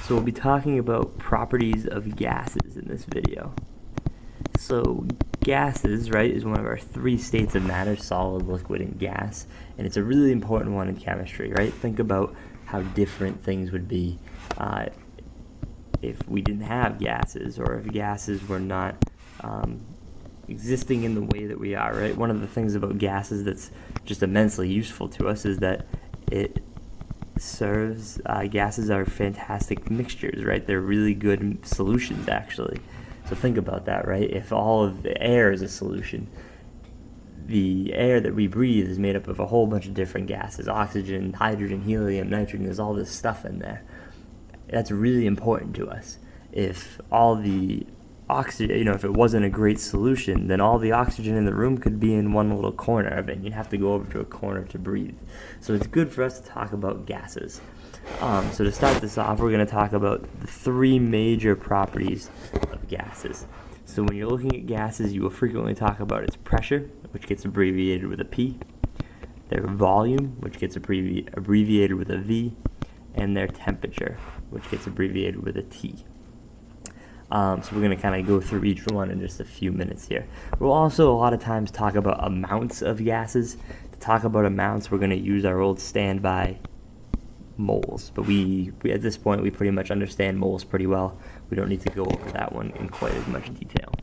So we'll be talking about properties of gases in this video. So gases, right, is one of our three states of matter: solid, liquid, and gas. And it's a really important one in chemistry, right? Think about how different things would be if we didn't have gases, or if gases were not existing in the way that we are, right? One of the things about gases that's just immensely useful to us is that it serves, gases are fantastic mixtures, right? They're really good solutions, actually. So think about that, right? If all of the air is a solution, the air that we breathe is made up of a whole bunch of different gases: oxygen, hydrogen, helium, nitrogen. There's all this stuff in there. That's really important to us. If all the oxygen, if it wasn't a great solution, then all the oxygen in the room could be in one little corner of it, and you'd have to go over to a corner to breathe. So it's good for us to talk about gases. So to start this off, we're going to talk about the three major properties of gases. So when you're looking at gases, you will frequently talk about its pressure, which gets abbreviated with a P, their volume, which gets abbreviated with a V, and their temperature, which gets abbreviated with a T. So we're going to kind of go through each one in just a few minutes here. We'll also a lot of times talk about amounts of gases. To talk about amounts, we're going to use our old standby moles. But we at this point, we pretty much understand moles pretty well. We don't need to go over that one in quite as much detail.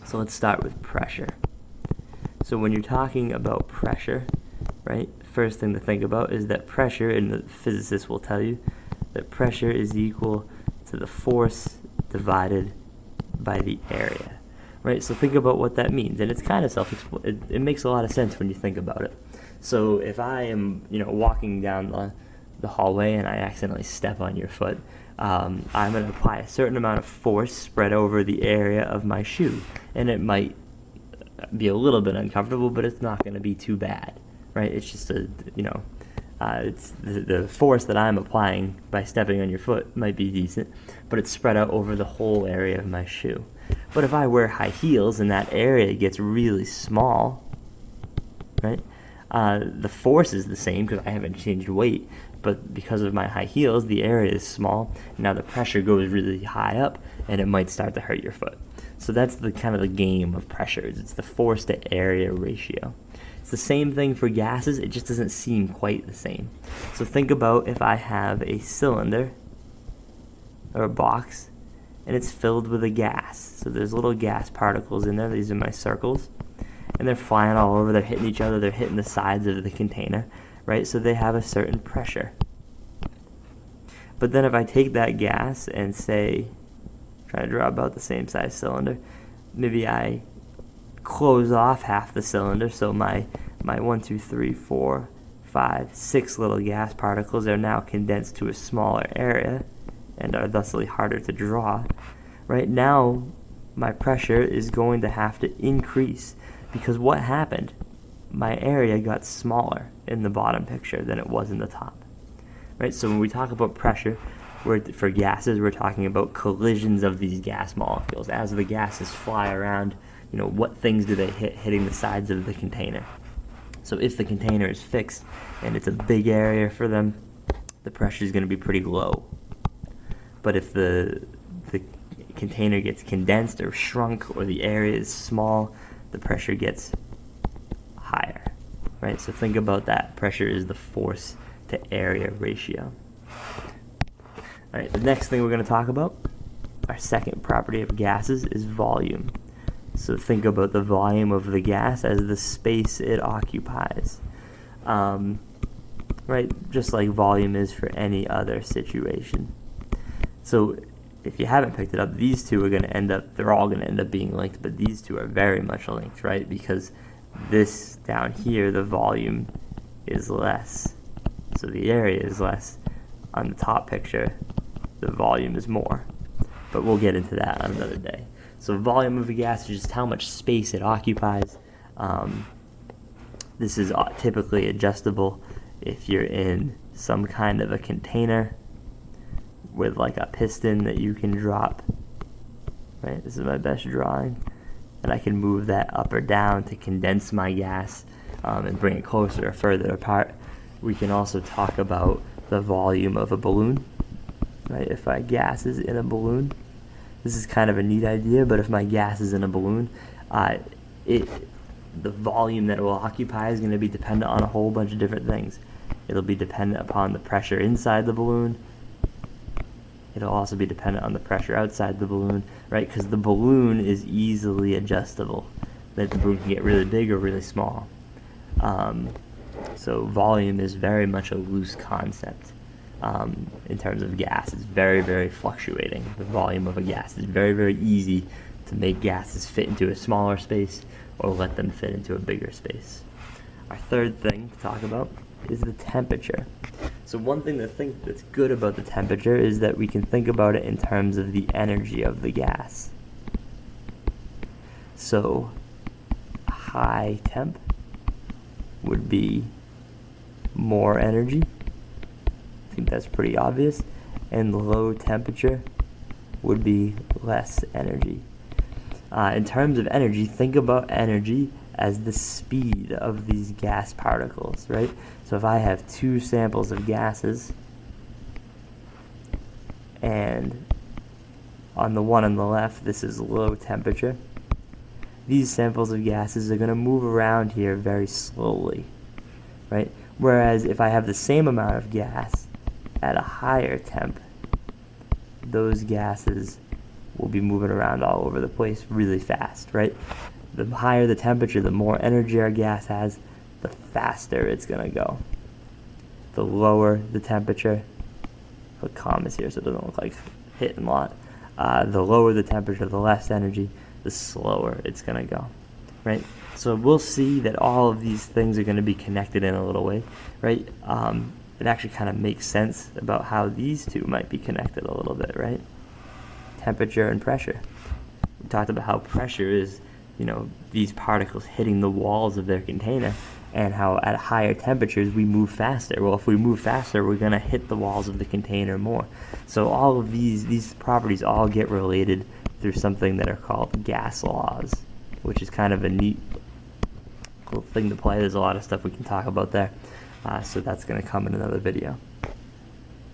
So let's start with pressure. So when you're talking about pressure, right, first thing to think about is that pressure, and the physicists will tell you, that pressure is equal to the force divided by the area, right? So think about what that means, and it's kind of it makes a lot of sense when you think about it. So if I am, walking down the hallway and I accidentally step on your foot, I'm going to apply a certain amount of force spread over the area of my shoe, and it might be a little bit uncomfortable, but it's not going to be too bad, right? It's just it's the force that I'm applying by stepping on your foot might be decent, but it's spread out over the whole area of my shoe. But if I wear high heels and that area gets really small, right, the force is the same because I haven't changed weight, but because of my high heels, the area is small. Now the pressure goes really high up, and it might start to hurt your foot. So that's the kind of the game of pressures. It's the force to area ratio. It's the same thing for gases, it just doesn't seem quite the same. So think about if I have a cylinder or a box and it's filled with a gas. So there's little gas particles in there. These are my circles, and they're flying all over. They're hitting each other. They're hitting the sides of the container, right? So they have a certain pressure. But then if I take that gas and say, try to draw about the same size cylinder, maybe I close off half the cylinder, so my 1, 2, 3, 4, 5, 6 little gas particles are now condensed to a smaller area and are thusly harder to draw. Right now, my pressure is going to have to increase, because what happened? My area got smaller in the bottom picture than it was in the top. Right? So when we talk about pressure, for gases, we're talking about collisions of these gas molecules. As the gases fly around, what things do they hitting the sides of the container? So if the container is fixed and it's a big area for them, the pressure is going to be pretty low. But if the container gets condensed or shrunk, or the area is small, the pressure gets higher, right? So think about that. Pressure is the force to area ratio. All right, the next thing we're going to talk about, our second property of gases, is volume. So think about the volume of the gas as the space it occupies. Right, just like volume is for any other situation. So if you haven't picked it up, these two are going to they're all going to end up being linked, but these two are very much linked, right? Because this down here, the volume is less. So the area is less. On the top picture, the volume is more. But we'll get into that on another day. So volume of a gas is just how much space it occupies. This is typically adjustable if you're in some kind of a container with like a piston that you can drop. Right, this is my best drawing. And I can move that up or down to condense my gas and bring it closer or further apart. We can also talk about the volume of a balloon. right? If my gas is in a balloon, this is kind of a neat idea, but if my gas is in a balloon, the volume that it will occupy is going to be dependent on a whole bunch of different things. It'll be dependent upon the pressure inside the balloon. It'll also be dependent on the pressure outside the balloon, right? Because the balloon is easily adjustable. That the balloon can get really big or really small. So volume is very much a loose concept. In terms of gas, it's very, very fluctuating. The volume of a gas is very, very easy to make gases fit into a smaller space or let them fit into a bigger space. Our third thing to talk about is the temperature. So one thing that's good about the temperature is that we can think about it in terms of the energy of the gas. So high temp would be more energy. I think that's pretty obvious. And low temperature would be less energy. In terms of energy, think about energy as the speed of these gas particles, right? So if I have two samples of gases, and on the one on the left, this is low temperature, these samples of gases are going to move around here very slowly, right? Whereas if I have the same amount of gas at a higher temp, those gases will be moving around all over the place really fast, right? The higher the temperature, the more energy our gas has, the faster it's going to go. The lower the temperature, put commas here so it doesn't look like hitting a lot. The lower the temperature, the less energy, the slower it's going to go, right? So we'll see that all of these things are going to be connected in a little way, right? It actually kind of makes sense about how these two might be connected a little bit, right? Temperature and pressure. We talked about how pressure is, these particles hitting the walls of their container, and how at higher temperatures we move faster. Well, if we move faster, we're going to hit the walls of the container more. So all of these properties all get related through something that are called gas laws, which is kind of a neat cool thing to play. There's a lot of stuff we can talk about there. So that's going to come in another video.